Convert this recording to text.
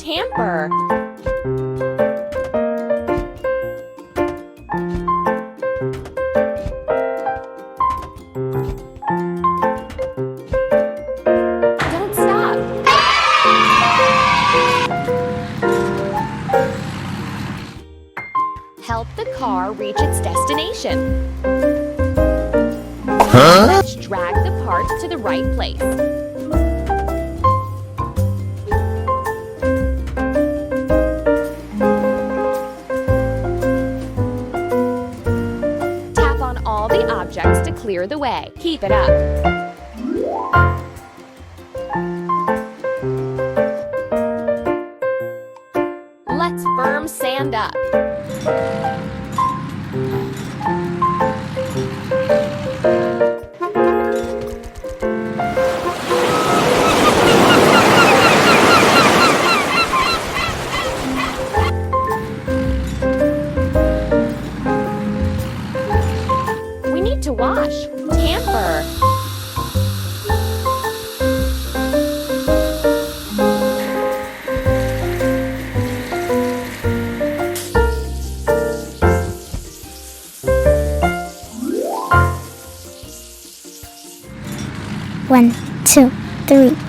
tamper. Don't stop. Help the car reach its destination. Let's drag the parts to the right place. Tap on all the objects to clear the way. Keep it up. Let's firm sand up. We need to wash. Tamper. One, two, three.